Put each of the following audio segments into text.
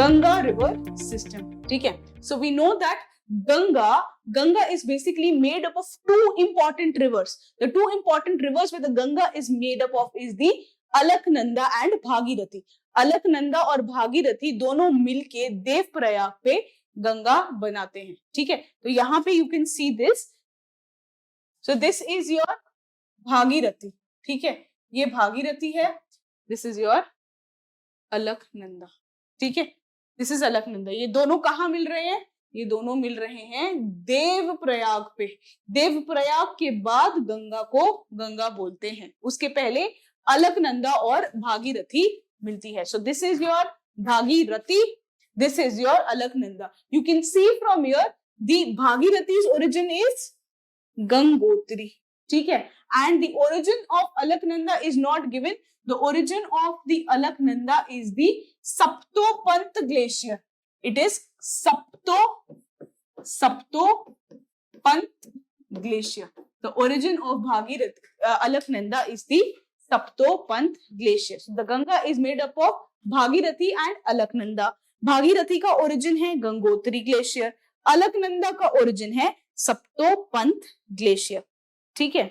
Ganga river system. ठीक है? So we know that Ganga is basically made up of two important rivers. The two important rivers where the Ganga is made up of is the Alaknanda and Bhagirathi. Alaknanda और भागीरथी दोनों मिलके देवप्रयाग पे गंगा बनाते हैं. ठीक है? तो यहाँ पे you can see this. So this is your Bhagirathi. ठीक है? ये भागीरथी है. This is your Alaknanda. ठीक है? This is Alaknanda. ये दोनों कहाँ मिल रहे हैं? ये दोनों मिल रहे हैं देवप्रयाग पे. देवप्रयाग के बाद गंगा को गंगा बोलते हैं. उसके पहले अलकनंदा और भागीरथी मिलती है. So this is your Bhagirathi. This is your Alaknanda. You can see from here the Bhagirathi's origin is Gangotri. ठीक है? And the origin of Alaknanda is not given. The origin of the Alaknanda is the Saptopant glacier. It is Saptopant glacier. The origin of Alaknanda is the Saptopant glacier. So the Ganga is made up of Bhagirathi and Alaknanda. Bhagirathi का origin है Gangotri glacier. Alaknanda का origin है सप्तोपंत glacier. ठीक है?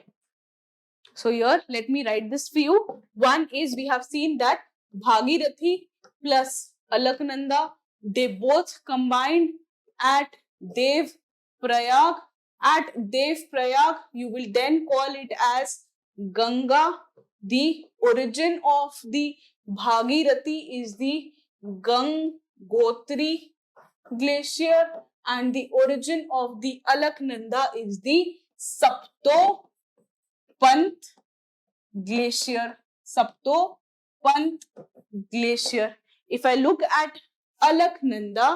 So here, let me write this for you. One is we have seen that Bhagirathi plus Alaknanda, they both combined at Dev Prayag. At Dev Prayag, you will then call it as Ganga. The origin of the Bhagirathi is the Gangotri glacier, and the origin of the Alaknanda is the Saptopant glacier. Saptopant glacier. If I look at Alaknanda,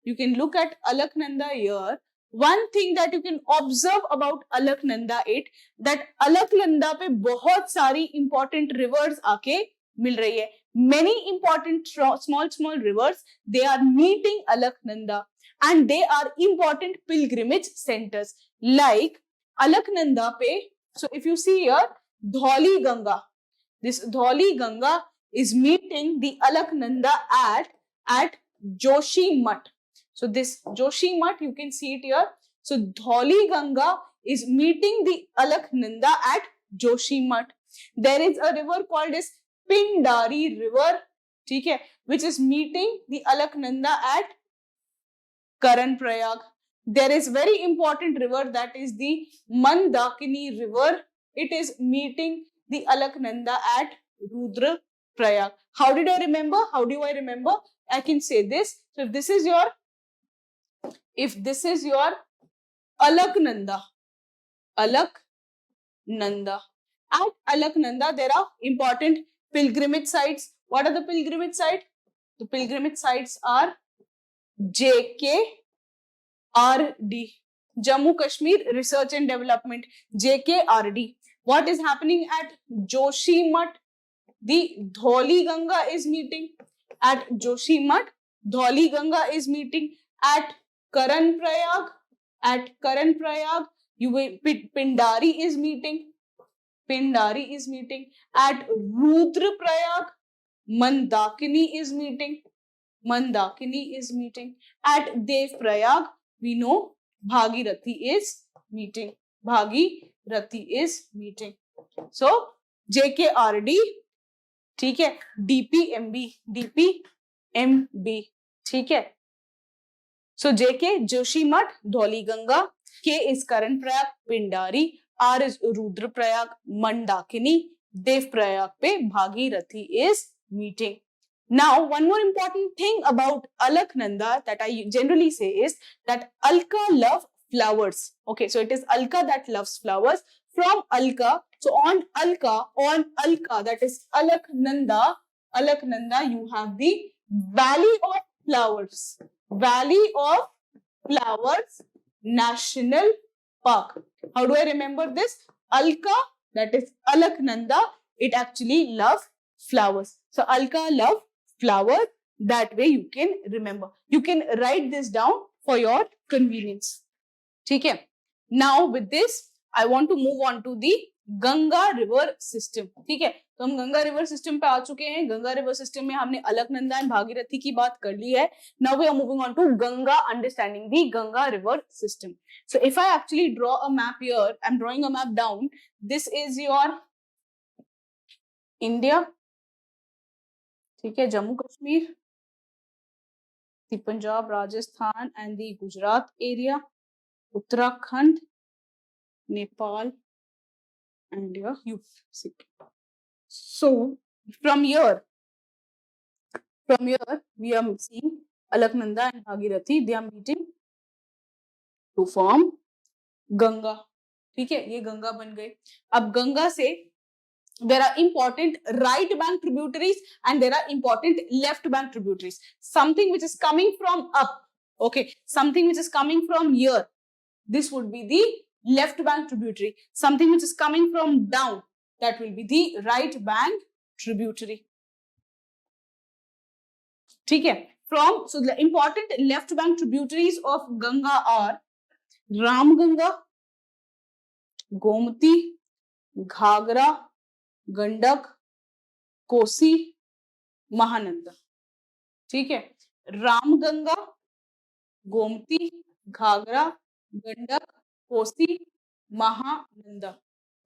you can look at Alaknanda here. One thing that you can observe about Alaknanda is that Alaknanda पे बहुत सारी important rivers आके मिल रही है. Many important small rivers, they are meeting Alaknanda, and they are important pilgrimage centers. Like Alaknanda पे, so if you see here, Dhauli Ganga. This Dhauli Ganga is meeting the Alaknanda at Joshimath. So this Joshimath, you can see it here. So Dhauli Ganga is meeting the Alaknanda at Joshimath. There is a river called as Pindari River, ठीक है, which is meeting the Alaknanda at Karan Prayag. There is very important river that is the Mandakini River. It is meeting the Alaknanda at Rudra Prayag. How did I remember? How do I remember? I can say this. So if this is your Alaknanda, at Alaknanda there are important pilgrimage sites. What are the pilgrimage sites? The pilgrimage sites are JKRD, Jammu Kashmir Research and Development, JKRD. What is happening at Joshimath? The Dhauli Ganga is meeting at Joshimath. Dhauli Ganga is meeting at Karan Prayag. At Karan Prayag, Pindari is meeting. Pindari is meeting. At Rudra Prayag, Mandakini is meeting. Mandakini is meeting. At Dev Prayag, we know Bhagirathi is meeting. Bhagirathi is meeting. So JKRD, ठीक है, DPMB, ठीक है. So JK, Joshimath, Dhauli Ganga. K is Karan Prayag, Pindari. R is Rudra Prayag, Mandakini. Dev Prayag pe Bhagirathi is meeting. Now, one more important thing about Alaknanda that I generally say is that Alka love flowers. Okay, so it is Alka that loves flowers. From Alka, so on Alka, that is Alaknanda, you have the Valley of Flowers. Valley of Flowers National Park. How do I remember this? Alka, that is Alaknanda, it actually loves flowers. So Alka love flower. That way you can remember. You can write this down for your convenience. ठीक है? Now with this, I want to move on to the Ganga river system. ठीक है, तो हम Ganga river system पे आ चुके हैं. Ganga river system में हमने अलकनंदा एंड भागीरथी की बात कर ली है. Now we are moving on to Ganga, understanding the Ganga river system. So if I actually draw a map here, I am drawing a map down. This is your India. ठीक है, Jammu Kashmir, the Punjab, Rajasthan and the Gujarat area, Uttarakhand, Nepal and your UP. So from here we are seeing Alaknanda and Bhagirathi, they are meeting to form Ganga. ठीक है, ये गंगा बन गए. अब गंगा से there are important right bank tributaries and there are important left bank tributaries. Something which is coming from up, okay, something which is coming from here, this would be the left bank tributary. Something which is coming from down, that will be the right bank tributary. ठीक है, from, so the important left bank tributaries of Ganga are Ramganga, Gomti, Ghagra, Gandak, Kosi, Mahananda. ठीक है, Ramganga, Gomti, Ghaghara, Gandak, Kosi, Mahananda.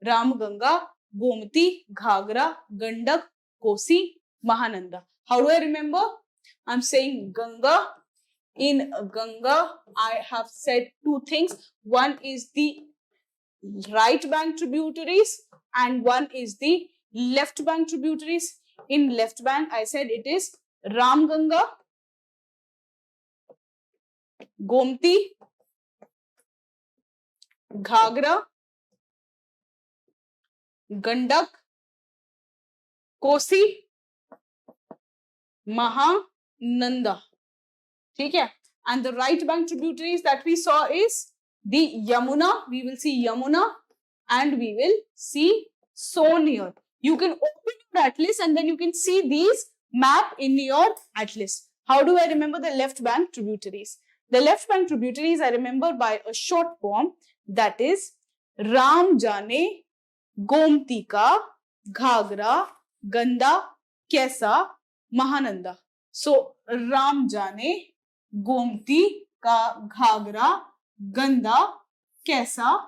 Ramganga, Gomti, Ghaghara, Gandak, Kosi, Mahananda. How do I remember? I'm saying Ganga. In Ganga, I have said two things. One is the right bank tributaries and one is the left bank tributaries. In left bank, I said it is Ramganga, Gomti, Ghagra, Gandak, Kosi, Mahananda. ठीक है, and the right bank tributaries that we saw is the Yamuna. We will see Yamuna and we will see Son here. You can open your atlas and then you can see these map in your atlas. How do I remember the left bank tributaries? The left bank tributaries I remember by a short form, that is Ram Jane, Gomti Ka, Ghagra, Ganda, Kaisa, Mahananda. So Ram Jane, Gomti Ka, Ghagra, Ganda, Kaisa,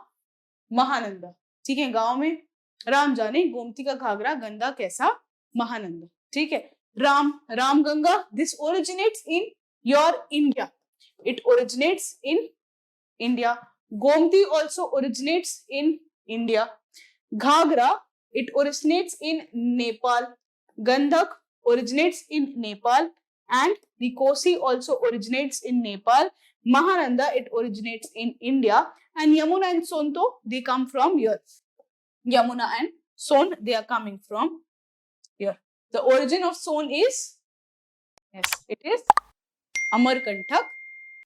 Mahananda. ठीक है, गांव में राम जाने, गोमती का घाघरा, गंदा, कैसा, महानंदा. ठीक है, Ramganga, this originates in your India. It originates in India. Gomti also originates in India. Ghagra, it originates in Nepal. Gandak originates in Nepal and the Kosi also originates in Nepal. Mahananda, it originates in India. And Yamuna and Son, they come from here. Yamuna and Son, they are coming from here. The origin of Son is, yes, it is Amarkantak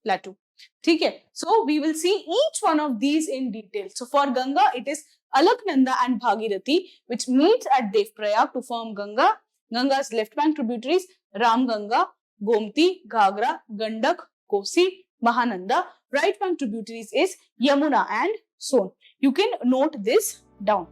Plateau. ठीक है, so we will see each one of these in detail. So for Ganga, it is Alaknanda and Bhagirathi, which meets at Devprayag to form Ganga. Ganga's left bank tributaries, Ramganga, Gomti, Ghagra, Gandak, Kosi, Mahananda. Right bank tributaries is Yamuna and Son. You can note this down.